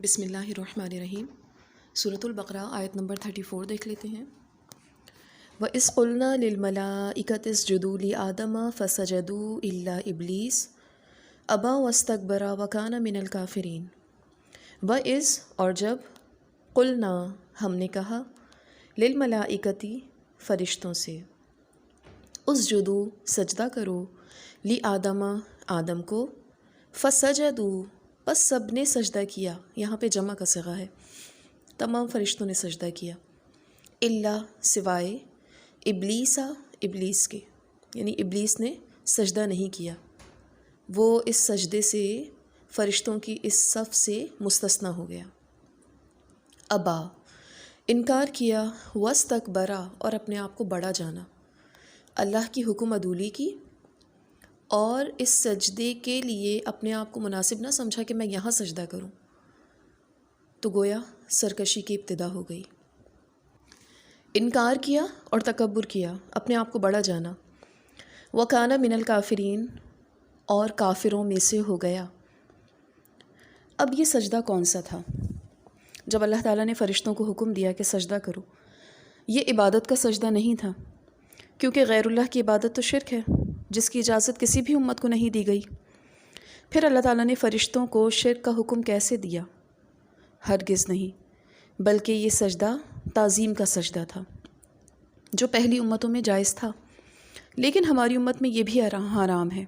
بسم اللہ الرحمن الرحیم۔ سورۃ البقرہ آیت نمبر 34 دیکھ لیتے ہیں۔ وَإِذْ قُلْنَا لِلْمَلَائِكَةِ اسْجُدُوا لِآدَمَ فَسَجَدُوا إِلَّا إِبْلِيسَ أَبَىٰ وَاسْتَكْبَرَ وَكَانَ مِنَ الْكَافِرِينَ۔ وَإِذْ اور جب قُلْنَا ہم نے کہا لِلْمَلَائِكَةِ فرشتوں سے اسجدوا سجدہ کرو لِآدَمَ آدم کو فَسَجَدُوا بس سب نے سجدہ کیا، یہاں پہ جمع کا صیغہ ہے، تمام فرشتوں نے سجدہ کیا، اللہ سوائے ابلیسا ابلیس کے، یعنی ابلیس نے سجدہ نہیں کیا، وہ اس سجدے سے فرشتوں کی اس صف سے مستثنی ہو گیا۔ ابا انکار کیا، واستکبرا اور اپنے آپ کو بڑا جانا، اللہ کی حکم عدولی کی اور اس سجدے کے لیے اپنے آپ کو مناسب نہ سمجھا کہ میں یہاں سجدہ کروں، تو گویا سرکشی کی ابتدا ہو گئی۔ انکار کیا اور تکبر کیا، اپنے آپ کو بڑا جانا، وَكَانَ مِنَ الْكَافِرِينَ اور کافروں میں سے ہو گیا۔ اب یہ سجدہ کون سا تھا؟ جب اللہ تعالیٰ نے فرشتوں کو حکم دیا کہ سجدہ کرو، یہ عبادت کا سجدہ نہیں تھا، کیونکہ غیر اللہ کی عبادت تو شرک ہے جس کی اجازت کسی بھی امت کو نہیں دی گئی۔ پھر اللہ تعالیٰ نے فرشتوں کو شرک کا حکم کیسے دیا؟ ہرگز نہیں، بلکہ یہ سجدہ تعظیم کا سجدہ تھا جو پہلی امتوں میں جائز تھا، لیکن ہماری امت میں یہ بھی حرام ہے۔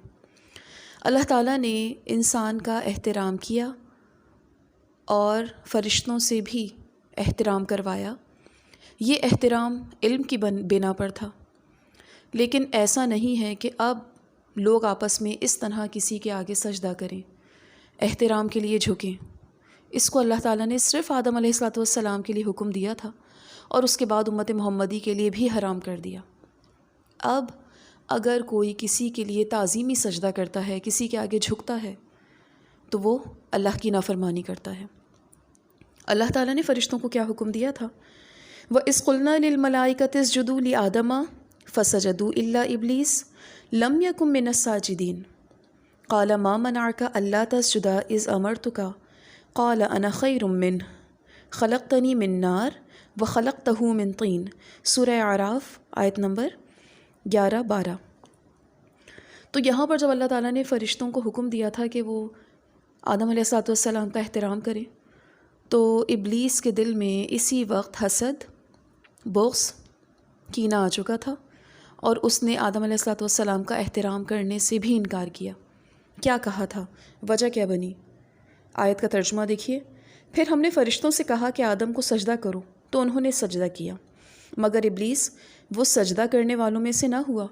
اللہ تعالیٰ نے انسان کا احترام کیا اور فرشتوں سے بھی احترام کروایا، یہ احترام علم کی بنا پر تھا، لیکن ایسا نہیں ہے کہ اب لوگ آپس میں اس طرح کسی کے آگے سجدہ کریں، احترام کے لیے جھکیں۔ اس کو اللہ تعالیٰ نے صرف آدم علیہ السلام کے لیے حکم دیا تھا اور اس کے بعد امت محمدی کے لیے بھی حرام کر دیا۔ اب اگر کوئی کسی کے لیے تعظیمی سجدہ کرتا ہے، کسی کے آگے جھکتا ہے، تو وہ اللہ کی نافرمانی کرتا ہے۔ اللہ تعالیٰ نے فرشتوں کو کیا حکم دیا تھا؟ وَإِذْ قُلْنَا لِلْمَلَائِكَةِ اسْجُدُوا لِآدَمَ فَسَجَدُوا إِلَّا إِبْلِيسَ لَمْ يَكُن مِّنَ السَّاجِدِينَ قَالَ مَا مَنَعَكَ أَلَّا تَسْجُدَ إِذْ أَمَرْتُكَ قَالَ أَنَا خَيْرٌ مِّنْهُ خَلَقْتَنِي مِن نَّارٍ وَخَلَقْتَهُ مِن طِينٍ۔ سورہ اعراف آیت نمبر 11-12۔ تو یہاں پر جب اللہ تعالیٰ نے فرشتوں کو حکم دیا تھا کہ وہ آدم علیہ السلام کا احترام کریں، تو ابلیس کے دل میں اسی وقت حسد، بغض، کینہ آ چکا تھا اور اس نے آدم علیہ السلام کا احترام کرنے سے بھی انکار کیا۔ کیا کہا تھا؟ وجہ کیا بنی؟ آیت کا ترجمہ دیکھیے۔ پھر ہم نے فرشتوں سے کہا کہ آدم کو سجدہ کرو، تو انہوں نے سجدہ کیا، مگر ابلیس وہ سجدہ کرنے والوں میں سے نہ ہوا۔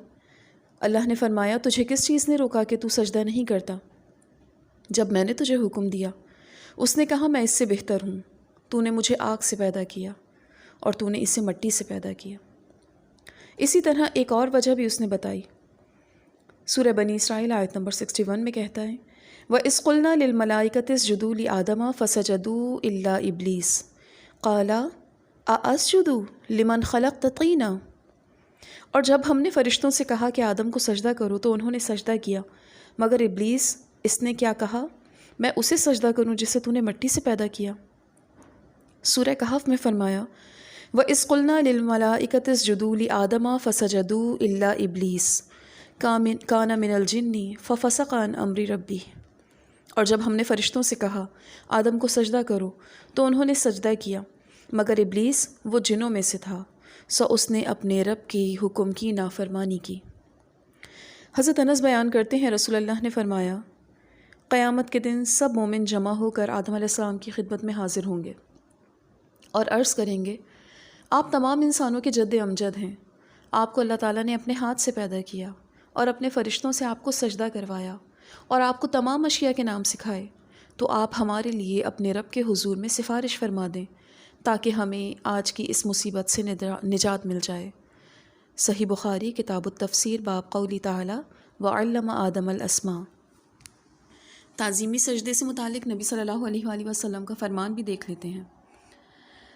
اللہ نے فرمایا، تجھے کس چیز نے روکا کہ تو سجدہ نہیں کرتا جب میں نے تجھے حکم دیا؟ اس نے کہا، میں اس سے بہتر ہوں، تو نے مجھے آگ سے پیدا کیا اور تو نے اسے مٹی سے پیدا کیا۔ اسی طرح ایک اور وجہ بھی اس نے بتائی۔ سورہ بنی اسرائیل آیت نمبر 61 میں کہتا ہے، وَإِذْ قُلْنَا لِلْمَلَائِكَةِ اسْجُدُوا لِآدَمَ فَسَجَدُوا إِلَّا إِبْلِيسَ قَالَ أَأَسْجُدُ لِمَنْ خَلَقْتَ طِينًا۔ اور جب ہم نے فرشتوں سے کہا کہ آدم کو سجدہ کرو، تو انہوں نے سجدہ کیا، مگر ابلیس اس نے کیا کہا؟ میں اسے سجدہ کروں جسے تو نے مٹی سے پیدا کیا۔ سورہ کہف میں فرمایا، وَإِذْ قُلْنَا لِلْمَلَائِكَةِ اسْجُدُوا لِآدَمَ فَسَجَدُوا إِلَّا إِبْلِيسَ كَانَ مِنَ الْجِنِّ فَفَسَقَ عَنْ أَمْرِ رَبِّهِ۔ اور جب ہم نے فرشتوں سے کہا آدم کو سجدہ کرو، تو انہوں نے سجدہ کیا، مگر ابلیس وہ جنوں میں سے تھا، سو اس نے اپنے رب کی حکم کی نافرمانی کی۔ حضرت انس بیان کرتے ہیں، رسول اللہ نے فرمایا، قیامت کے دن سب مومن جمع ہو کر آدم علیہ السلام کی خدمت میں حاضر ہوں گے اور عرض کریں گے، آپ تمام انسانوں کے جد امجد ہیں، آپ کو اللہ تعالیٰ نے اپنے ہاتھ سے پیدا کیا اور اپنے فرشتوں سے آپ کو سجدہ کروایا اور آپ کو تمام اشیاء کے نام سکھائے، تو آپ ہمارے لیے اپنے رب کے حضور میں سفارش فرما دیں تاکہ ہمیں آج کی اس مصیبت سے نجات مل جائے۔ صحیح بخاری کتاب التفسیر باب قولی تعالی وعلم آدم الاسماء۔ تعظیمی سجدے سے متعلق نبی صلی اللہ علیہ وآلہ وسلم کا فرمان بھی دیکھ لیتے ہیں۔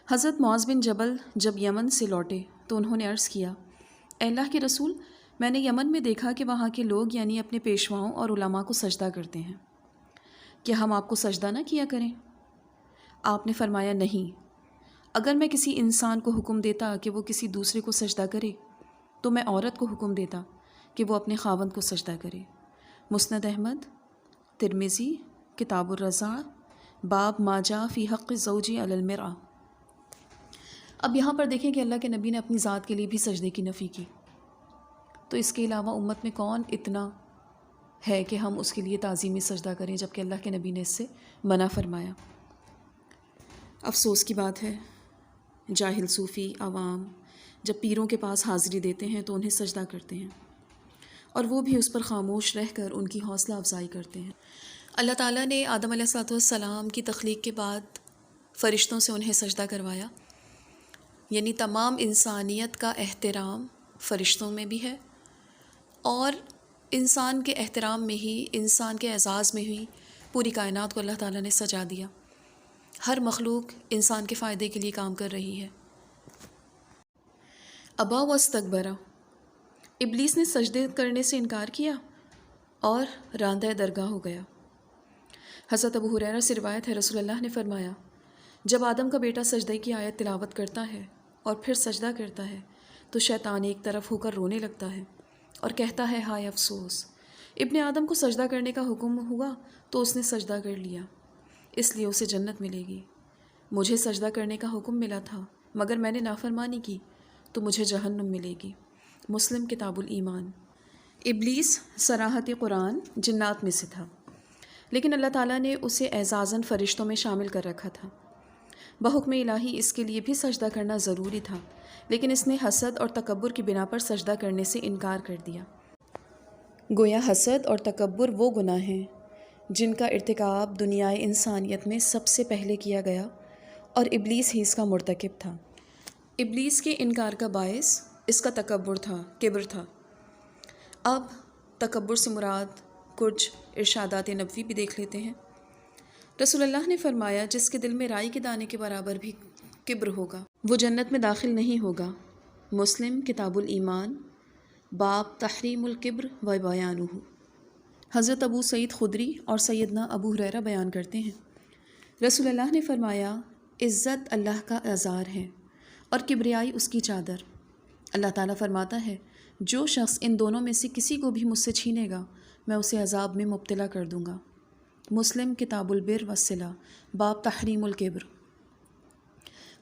حضرت معاذ بن جبل جب یمن سے لوٹے تو انہوں نے عرض کیا، اے اللہ کے رسول، میں نے یمن میں دیکھا کہ وہاں کے لوگ یعنی اپنے پیشواؤں اور علماء کو سجدہ کرتے ہیں، کیا ہم آپ کو سجدہ نہ کیا کریں؟ آپ نے فرمایا نہیں، اگر میں کسی انسان کو حکم دیتا کہ وہ کسی دوسرے کو سجدہ کرے تو میں عورت کو حکم دیتا کہ وہ اپنے خاوند کو سجدہ کرے۔ مسند احمد، ترمذی، کتاب الرضاع، باب ما جاء فی حق الزوج علی المرأة۔ اب یہاں پر دیکھیں کہ اللہ کے نبی نے اپنی ذات کے لیے بھی سجدے کی نفی کی، تو اس کے علاوہ امت میں کون اتنا ہے کہ ہم اس کے لیے تعظیمی سجدہ کریں، جبکہ اللہ کے نبی نے اس سے منع فرمایا۔ افسوس کی بات ہے، جاہل صوفی عوام جب پیروں کے پاس حاضری دیتے ہیں تو انہیں سجدہ کرتے ہیں، اور وہ بھی اس پر خاموش رہ کر ان کی حوصلہ افزائی کرتے ہیں۔ اللہ تعالیٰ نے آدم علیہ السلام کی تخلیق کے بعد فرشتوں سے انہیں سجدہ کروایا، یعنی تمام انسانیت کا احترام فرشتوں میں بھی ہے، اور انسان کے احترام میں ہی، انسان کے اعزاز میں ہی پوری کائنات کو اللہ تعالیٰ نے سجا دیا۔ ہر مخلوق انسان کے فائدے کے لیے کام کر رہی ہے۔ ابا واستکبر، ابلیس نے سجدے کرنے سے انکار کیا اور راندہ درگاہ ہو گیا۔ حضرت ابو ہریرہ سے روایت ہے، رسول اللہ نے فرمایا، جب آدم کا بیٹا سجدے کی آیت تلاوت کرتا ہے اور پھر سجدہ کرتا ہے تو شیطان ایک طرف ہو کر رونے لگتا ہے اور کہتا ہے ہائے افسوس، ابن آدم کو سجدہ کرنے کا حکم ہوا تو اس نے سجدہ کر لیا، اس لیے اسے جنت ملے گی۔ مجھے سجدہ کرنے کا حکم ملا تھا مگر میں نے نافرمانی کی تو مجھے جہنم ملے گی۔ مسلم، کتاب الایمان۔ ابلیس صراحت قرآن جنات میں سے تھا، لیکن اللہ تعالیٰ نے اسے اعزازاً فرشتوں میں شامل کر رکھا تھا۔ بحکم الہی اس کے لیے بھی سجدہ کرنا ضروری تھا، لیکن اس نے حسد اور تکبر کی بنا پر سجدہ کرنے سے انکار کر دیا۔ گویا حسد اور تکبر وہ گناہ ہیں جن کا ارتکاب دنیائے انسانیت میں سب سے پہلے کیا گیا، اور ابلیس ہی اس کا مرتکب تھا۔ ابلیس کے انکار کا باعث اس کا تکبر تھا، کبر تھا۔ اب تکبر سے مراد کچھ ارشادات نبوی بھی دیکھ لیتے ہیں۔ رسول اللہ نے فرمایا، جس کے دل میں رائی کے دانے کے برابر بھی کبر ہوگا وہ جنت میں داخل نہیں ہوگا۔ مسلم، کتاب الایمان، باب تحریم الکبر و بیانہ۔ حضرت ابو سعید خدری اور سیدنا ابو ہریرہ بیان کرتے ہیں، رسول اللہ نے فرمایا، عزت اللہ کا ازار ہے اور کبریائی اس کی چادر۔ اللہ تعالیٰ فرماتا ہے، جو شخص ان دونوں میں سے کسی کو بھی مجھ سے چھینے گا میں اسے عذاب میں مبتلا کر دوں گا۔ مسلم، کتاب البر والصلہ، باب تحریم الکبر۔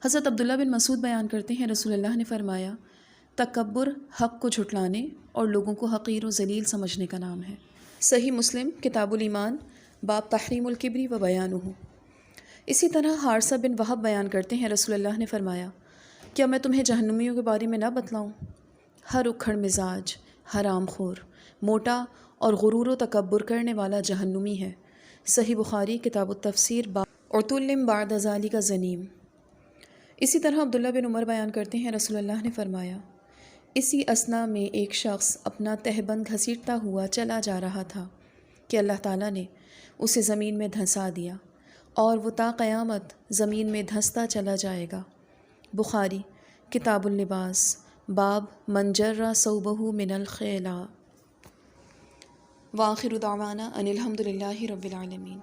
حضرت عبداللہ بن مسعود بیان کرتے ہیں، رسول اللہ نے فرمایا، تکبر حق کو جھٹلانے اور لوگوں کو حقیر و ذلیل سمجھنے کا نام ہے۔ صحیح مسلم، کتاب الایمان، باب تحریم الکبر و بیانہ۔ اسی طرح حارثہ بن وہب بیان کرتے ہیں، رسول اللہ نے فرمایا، کیا میں تمہیں جہنمیوں کے بارے میں نہ بتلاؤں؟ ہر اکھڑ مزاج، حرام خور، موٹا اور غرور و تکبر کرنے والا جہنمی ہے۔ صحیح بخاری، کتاب التفسیر، باب عتل بعد ذالک زنیم۔ اسی طرح عبداللہ بن عمر بیان کرتے ہیں، رسول اللہ نے فرمایا، اسی اثنا میں ایک شخص اپنا تہبند گھسیٹتا ہوا چلا جا رہا تھا کہ اللہ تعالیٰ نے اسے زمین میں دھنسا دیا، اور وہ تا قیامت زمین میں دھنستا چلا جائے گا۔ بخاری، کتاب اللباس، باب من جر ثوبہ من الخیلاء۔ وآخر دعوانا ان الحمد للہ رب العالمین۔